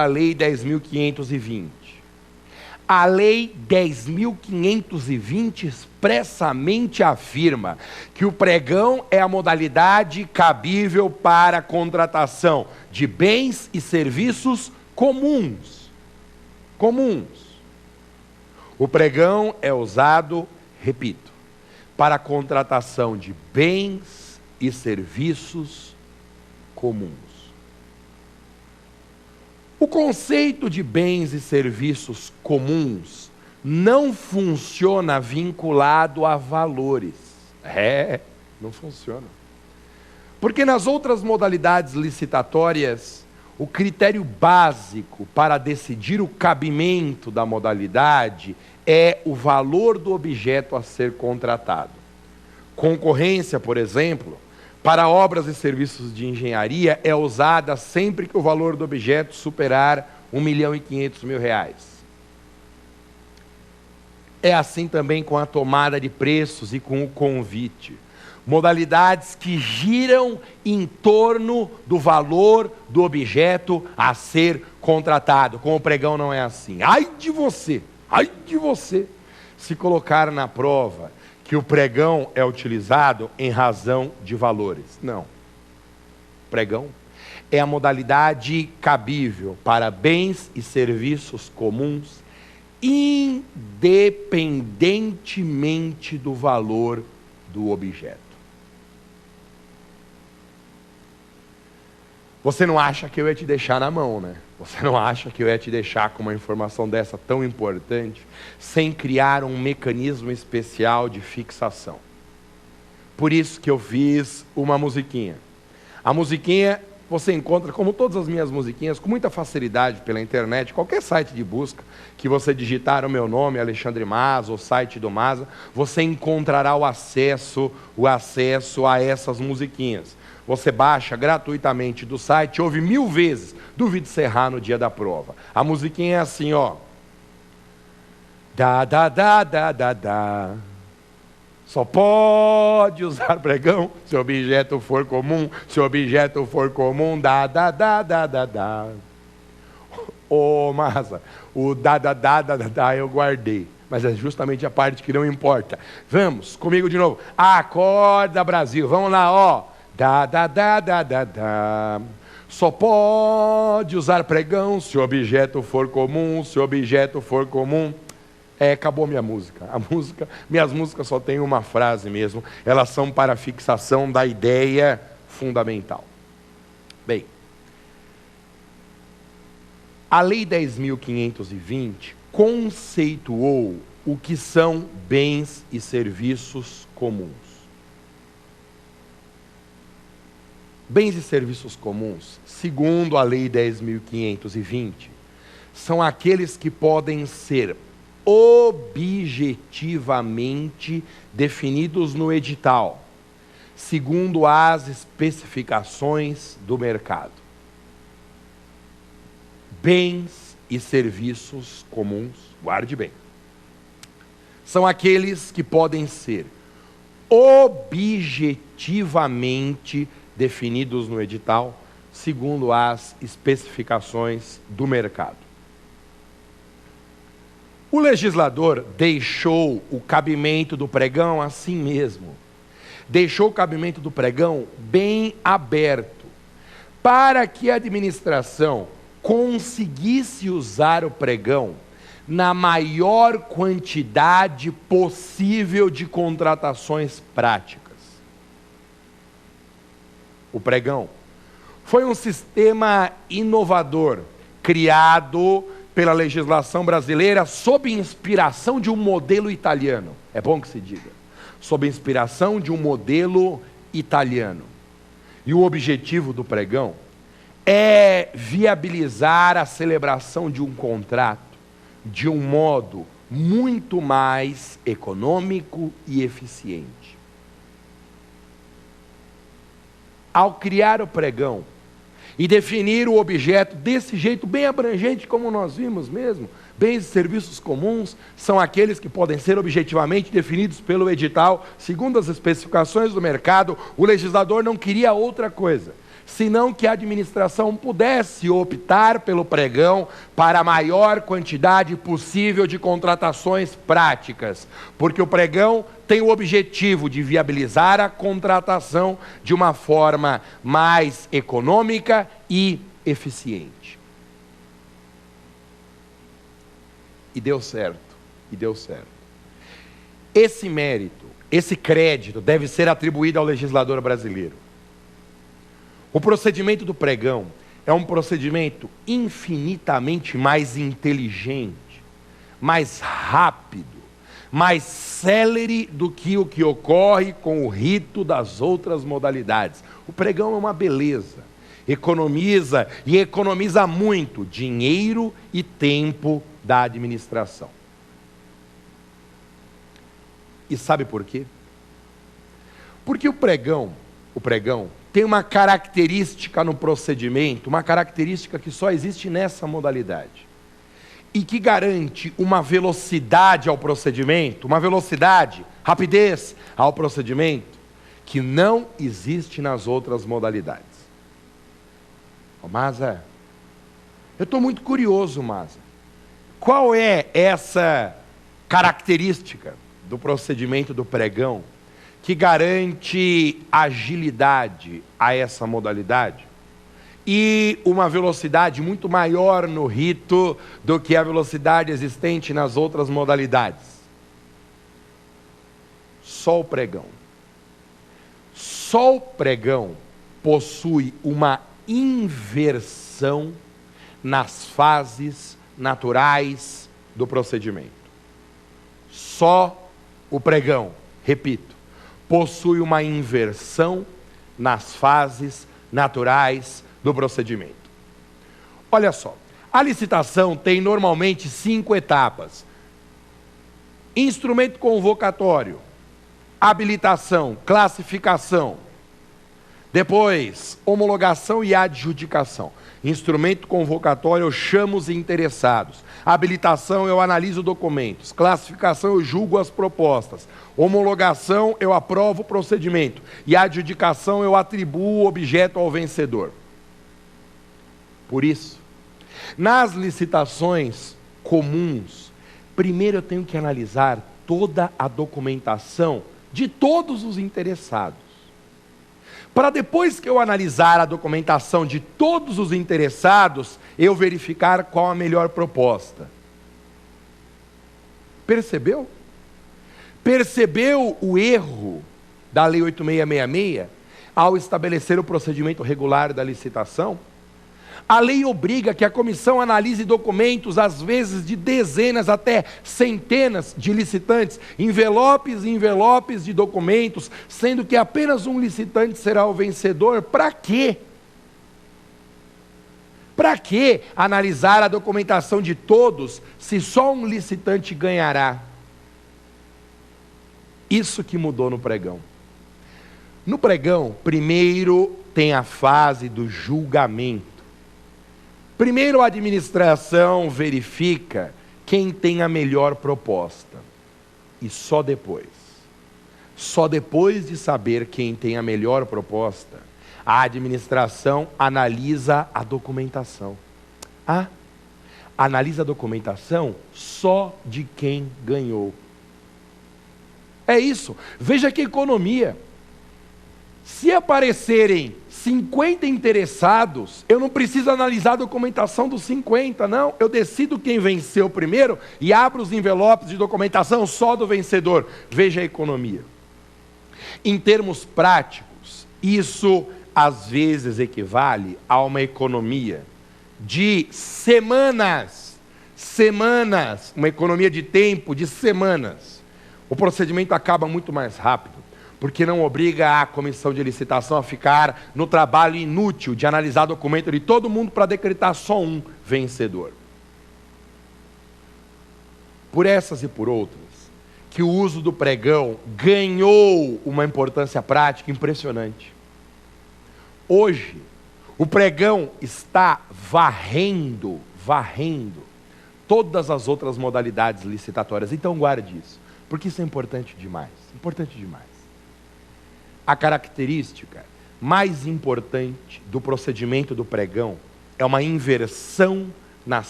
a Lei 10.520. A Lei 10.520 expressamente afirma que o pregão é a modalidade cabível para a contratação de bens e serviços comuns. O pregão é usado, repito, para a contratação de bens e serviços comuns. O conceito de bens e serviços comuns não funciona vinculado a valores. Não funciona. Porque nas outras modalidades licitatórias, o critério básico para decidir o cabimento da modalidade é o valor do objeto a ser contratado. Concorrência, por exemplo, para obras e serviços de engenharia é usada sempre que o valor do objeto superar R$1.500.000. É assim também com a tomada de preços e com o convite. Modalidades que giram em torno do valor do objeto a ser contratado. Com o pregão não é assim. Ai de você, se colocar na prova que o pregão é utilizado em razão de valores. Não. Pregão é a modalidade cabível para bens e serviços comuns, independentemente do valor do objeto. Você não acha que eu ia te deixar na mão, né? Você não acha que eu ia te deixar com uma informação dessa tão importante, sem criar um mecanismo especial de fixação? Por isso que eu fiz uma musiquinha. A musiquinha você encontra, como todas as minhas musiquinhas, com muita facilidade pela internet, qualquer site de busca que você digitar o meu nome, Alexandre Maza, ou site do Maza, você encontrará o acesso a essas musiquinhas. Você baixa gratuitamente do site, ouve 1000 vezes, duvide se errar no dia da prova. A musiquinha é assim, ó. Da, da, da, da, da, da. Só pode usar pregão se o objeto for comum. Se o objeto for comum, da, da, da, da, da, da. Ô, Maza, o da, da, da, da, da, da eu guardei. Mas é justamente a parte que não importa. Vamos, comigo de novo. Acorda, Brasil. Vamos lá, ó. Da, da, da, da, da, da. Só pode usar pregão se o objeto for comum. Se o objeto for comum. Acabou minha música. Minhas músicas só têm uma frase mesmo. Elas são para fixação da ideia fundamental. Bem, a Lei 10.520 conceituou o que são bens e serviços comuns. Bens e serviços comuns, segundo a Lei 10.520, são aqueles que podem ser objetivamente definidos no edital, segundo as especificações do mercado. Bens e serviços comuns, guarde bem, são aqueles que podem ser objetivamente definidos no edital, segundo as especificações do mercado. O legislador deixou o cabimento do pregão assim mesmo. Deixou o cabimento do pregão bem aberto, para que a administração conseguisse usar o pregão na maior quantidade possível de contratações práticas. O pregão foi um sistema inovador, criado pela legislação brasileira sob inspiração de um modelo italiano. É bom que se diga. Sob inspiração de um modelo italiano. E o objetivo do pregão é viabilizar a celebração de um contrato de um modo muito mais econômico e eficiente. Ao criar o pregão e definir o objeto desse jeito bem abrangente, como nós vimos mesmo, bens e serviços comuns são aqueles que podem ser objetivamente definidos pelo edital, segundo as especificações do mercado. O legislador não queria outra coisa, senão que a administração pudesse optar pelo pregão para a maior quantidade possível de contratações práticas, porque o pregão tem o objetivo de viabilizar a contratação de uma forma mais econômica e eficiente. E deu certo, e deu certo. Esse mérito, esse crédito deve ser atribuído ao legislador brasileiro. O procedimento do pregão é um procedimento infinitamente mais inteligente, mais rápido, mais célere do que o que ocorre com o rito das outras modalidades. O pregão é uma beleza, economiza e economiza muito dinheiro e tempo da administração. E sabe por quê? Porque o pregão tem uma característica no procedimento, uma característica que só existe nessa modalidade, e que garante uma velocidade ao procedimento, uma velocidade, rapidez ao procedimento, que não existe nas outras modalidades. Maza, eu estou muito curioso, Maza. Qual é essa característica do procedimento do pregão que garante agilidade a essa modalidade e uma velocidade muito maior no rito do que a velocidade existente nas outras modalidades? Só o pregão. Só o pregão possui uma inversão nas fases naturais do procedimento. Só o pregão, repito, possui uma inversão nas fases naturais do procedimento. Olha só, a licitação tem normalmente 5 etapas: instrumento convocatório, habilitação, classificação, depois homologação e adjudicação. Instrumento convocatório, eu chamo os interessados. Habilitação, eu analiso documentos. Classificação, eu julgo as propostas. Homologação, eu aprovo o procedimento. E adjudicação, eu atribuo o objeto ao vencedor. Por isso, nas licitações comuns, primeiro eu tenho que analisar toda a documentação de todos os interessados, para depois que eu analisar a documentação de todos os interessados, eu verificar qual a melhor proposta. Percebeu? Percebeu o erro da Lei 8666 ao estabelecer o procedimento regular da licitação? A lei obriga que a comissão analise documentos, às vezes de dezenas até centenas de licitantes, envelopes e envelopes de documentos, sendo que apenas um licitante será o vencedor. Para quê? Para que analisar a documentação de todos, se só um licitante ganhará? Isso que mudou no pregão. No pregão, primeiro tem a fase do julgamento. Primeiro a administração verifica quem tem a melhor proposta. E só depois de saber quem tem a melhor proposta, a administração analisa a documentação. Analisa a documentação só de quem ganhou. É isso. Veja que economia. Se aparecerem 50 interessados, eu não preciso analisar a documentação dos 50, não. Eu decido quem venceu primeiro e abro os envelopes de documentação só do vencedor. Veja a economia. Em termos práticos, isso às vezes equivale a uma economia de semanas, uma economia de tempo de semanas. O procedimento acaba muito mais rápido, porque não obriga a comissão de licitação a ficar no trabalho inútil de analisar documento de todo mundo para decretar só um vencedor. Por essas e por outras, que o uso do pregão ganhou uma importância prática impressionante. Hoje, o pregão está varrendo todas as outras modalidades licitatórias. Então guarde isso, porque isso é importante demais, A característica mais importante do procedimento do pregão é uma inversão na